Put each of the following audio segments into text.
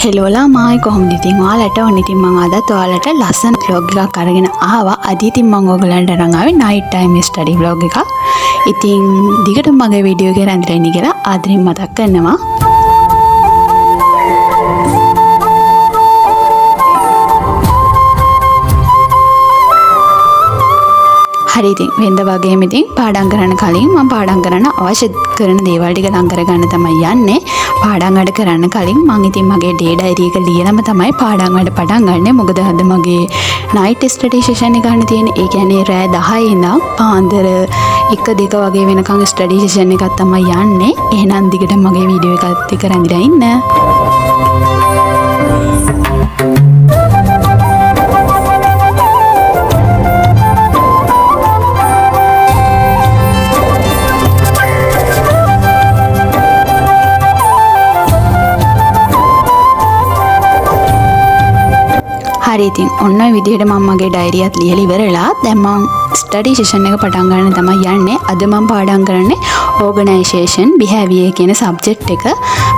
Hello ළමයි කොහොමද ඉතින් ඔයාලට ඔන්න ඉතින් මම අදත් ඔයාලට ලස්සන vlog එකක් අරගෙන ආවා. අද ඉතින් මම ඔයගලන්ට අරන් ආවේ night time study vlog එකක්. ඉතින් දිගටම මගේ වීඩියෝ එක රැඳිලා ඉන්න කියලා ආදරෙන් මතක් කරනවා. හරි ඉතින් වෙනද වගේම ඉතින් පාඩම් කරන්න කලින් මම පාඩම් කරන්න අවශ්‍ය කරන දේවල් ටික ලං කරගන්න තමයි යන්නේ. පාඩම් වැඩ කරන්න කලින් මම ඉතින් මගේ ඩේ ඩයරි එක ලියනම තමයි පාඩම් වැඩ පටන් ගන්නෙ. මොකද අද මගේ නයිට් ස්ටඩි සෙෂන් එක ගන්න තියෙන්නේ. ඒ කියන්නේ රෑ 10 ඉඳන් පාන්දර 1-2 වගේ වෙනකන් ස්ටඩි සෙෂන් එකක් තමයි යන්නේ. එහෙනම් දිගට මගේ වීඩියෝ එකත් එක්ක රැඳිලා ඉන්න. හරි ඉතින් ඔන්න ඔය විදිහට මම මගේ ඩයරියත් ලියලා ඉවරලා දැන් මම ස්ටඩි සෙෂන් එක පටන් ගන්න තමයි යන්නේ. අද මම පාඩම් කරන්නේ ඕගනයිසේෂන් බිහේවියර් කියන සබ්ජෙක්ට් එක.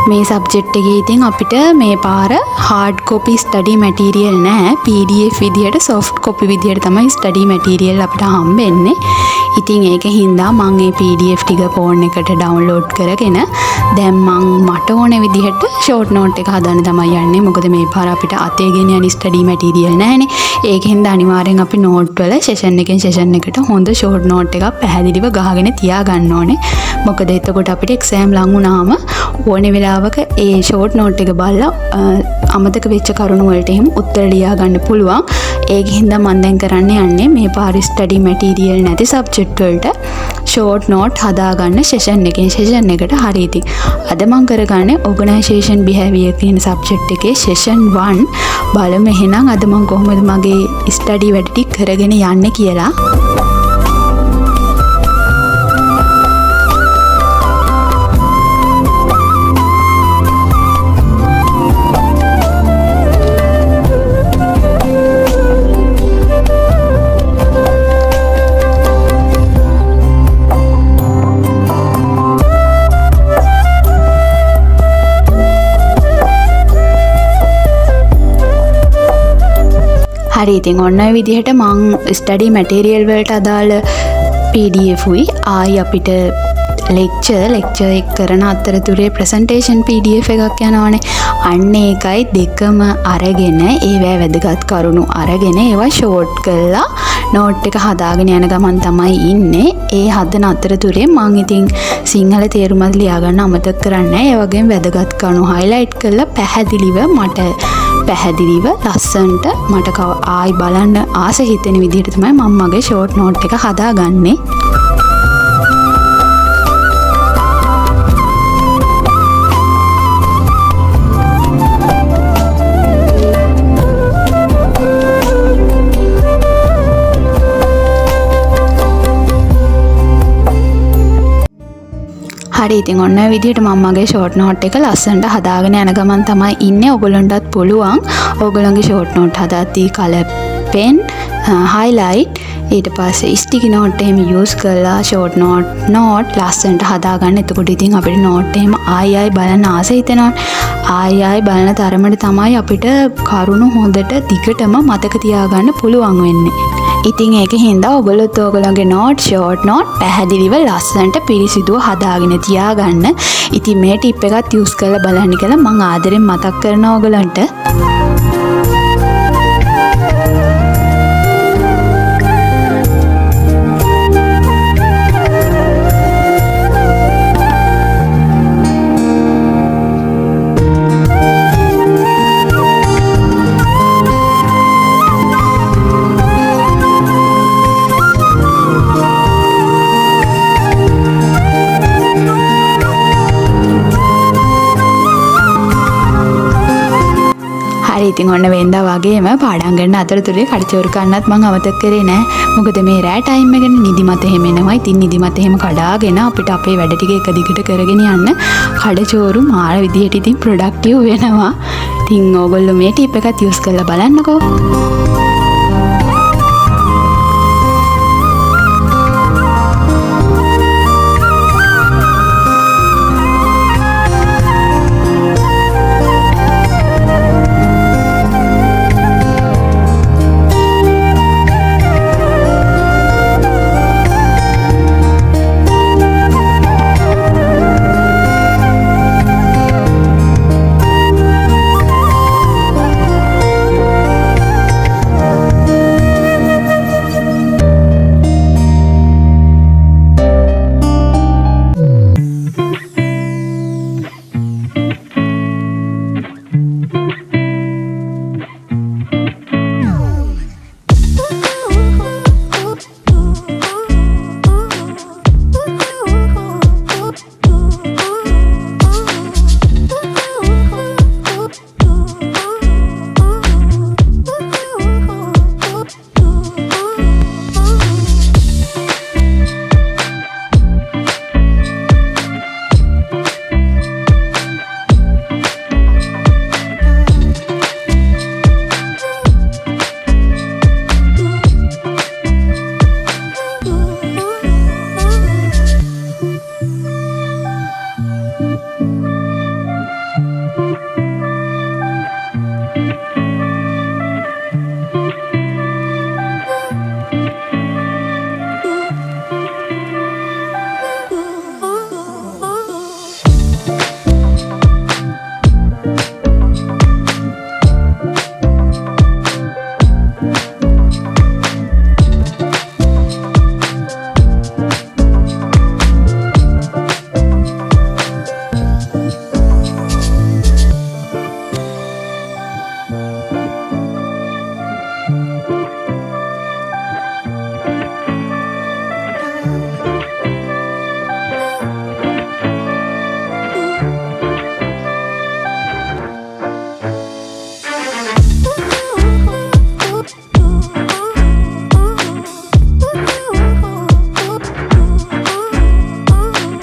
මේ සබ්ජෙක්ට් එකේ ඉතින් අපිට මේ පාර හાર્ඩ් කොපි ස්ටඩි මැටීරියල් නැහැ. PDF විදියට සොෆ්ට් කොපි විදියට තමයි ස්ටඩි මැටීරියල් අපිට හම්බෙන්නේ. ඉතින් ඒකින්දා මම මේ PDF ටික ෆෝන් එකට ඩවුන්ලෝඩ් කරගෙන දැන් මම මට ඕන විදිහට ෂෝට් නෝට් එක හදන්න තමයි යන්නේ. මොකද මේ පාර අපිට අතේ ගෙන යන ස්ටඩි මැටීරියල් නැහැනේ. ඒකින්ද අනිවාර්යෙන් අපි නෝට් වල සෙෂන් එකෙන් සෙෂන් එකට හොඳ ෂෝට් නෝට් එකක් පැහැදිලිව ගහගෙන තියා ගන්න ඕනේ. මොකද එතකොට අපිට එක්සෑම් ලඟ වුණාම ඕනේ වෙලාවක ඒ ෂෝට් නෝට් එක බලලා අමතක වෙච්ච කරුණු වලට එහෙම උත්තර ලියා ගන්න පුළුවන්. ඒකින්ද මම දැන් කරන්න යන්නේ මේ පාර ස්ටඩි මැටීරියල් නැති සබ්ජෙක්ට් වලට ෂෝට් නෝට් හදාගන්න සෙෂන් එකෙන් සෙෂන් එකට. හරි ඉතින් අද මම කරගන්නේ ඕගනයිසේෂන් බිහේවියර් කියන සබ්ජෙක්ට් එකේ සෙෂන් 1 බලමු. එහෙනම් අද මම කොහොමද මගේ ස්ටඩි වැඩ ටික කරගෙන යන්නේ කියලා. හරි ඉතින් ඔන්න ඔය විදිහට මම ස්ටඩි මැටීරියල් වලට අදාළ PDF උයි ආයි අපිට ලෙක්චර් එක කරන අතරතුරේ ප්‍රසන්ටේෂන් PDF එකක් යනවනේ. අන්න ඒකයි දෙකම අරගෙන ඒවැ වැදගත් කරුණු අරගෙන ඒවා ෂෝට් කරලා නෝට් එක හදාගෙන යන ගමන් තමයි ඉන්නේ. ඒ හදන අතරතුරේ මම ඉතින් සිංහල තේරුමත් ලියා ගන්න අමතක කරන්නේ නැහැ. ඒ වගේම වැදගත් කරුණු highlight කරලා පැහැදිලිව ලස්සන්ට මට ආයි බලන්න ආස හිතෙන විදිහට තමයි මම මගේ ෂෝට් නෝට් එක හදාගන්නේ. හරි ඉතින් ඔන්න ඔය විදිහට මම මගේ ෂෝට් නෝට් එක ලස්සනට හදාගෙන යන ගමන් තමයි ඉන්නේ. ඔයගොල්ලන්ටත් පුළුවන් ඔයගොල්ලන්ගේ ෂෝට් නෝට් හදාද්දී කලර් පෙන් highlight ඊට පස්සේ ස්ටිකි නෝට් එහෙම යූස් කරලා ෂෝට් නෝට් ලස්සනට හදාගන්න. එතකොට ඉතින් අපිට නෝට් එහෙම ආයි බලන්න ආස හිතෙනවා. ආයි බලන තරමට තමයි අපිට කරුණු හොඳට දිගටම මතක තියාගන්න පුළුවන් වෙන්නේ. ඉතින් ඒකින්ද ඔයගොල්ලොත් ඔයගොල්ලන්ගේ නෝට් ෂෝට් නෝට් පැහැදිලිව ලස්සනට පිරිසිදුව හදාගෙන තියාගන්න. ඉතින් මේ ටිප් එකත් යූස් කරලා බලන්න කියලා මම ආදරෙන් මතක් කරනවා ඔයගොල්ලන්ට. ඉතින් ඔන්න වෙනදා වගේම පාඩම් කරන අතරතුරේ කඩචෝරු කන්නත් මම අමතක කරේ නෑ. මොකද මේ රෑ ටයිම් එකනේ නිදිමත එහෙම එනවා. ඉතින් නිදිමත එහෙම කඩාගෙන අපිට අපේ වැඩ ටික එක දිගට කරගෙන යන්න කඩචෝරු මාර විදිහට ඉතින් ප්‍රොඩක්ටිව් වෙනවා. ඉතින් ඕගොල්ලෝ මේ ටිප් එකත් යූස් කරලා බලන්නකෝ.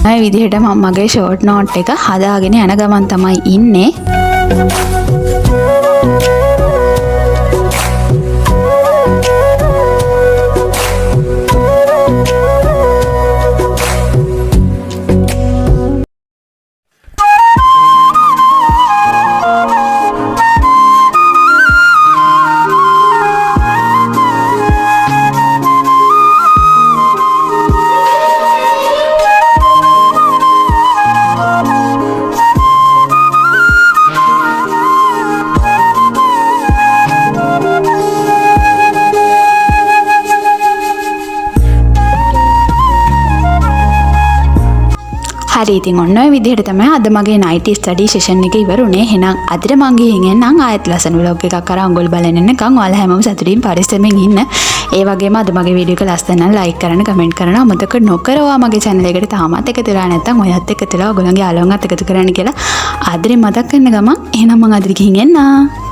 මේ විදිහට මම මගේ ෂෝට් නෝට් එක හදාගෙන යන ගමන් තමයි ඉන්නේ. හරි ඉතින් ඔන්න ඔය විදිහට තමයි අද මගේ night study session එක ඉවරුනේ. එහෙනම් අදට මං ගිහින් එන්නම් ආයෙත් ලස්සන vlog එකක් අරන් ඔයගොල්ලෝ බලන්න එන්නකම්. ඔයාලා හැමෝම සතුටින් පරිස්සමෙන් ඉන්න. ඒ වගේම අද මගේ වීඩියෝ එක ලස්සන නම් like කරන්න, comment කරන්න අමතක නොකර ඔයා මගේ channel එකට තාමත් එකතු වෙලා නැත්නම් ඔයත් එකතු වෙලා ඔයගොල්ලන්ගේ යාළුවන්වත් එකතු කරන්න කියලා ආදරෙන් මතක් කරන ගමන් එහෙනම් මං අදට ගිහින් එන්නම්.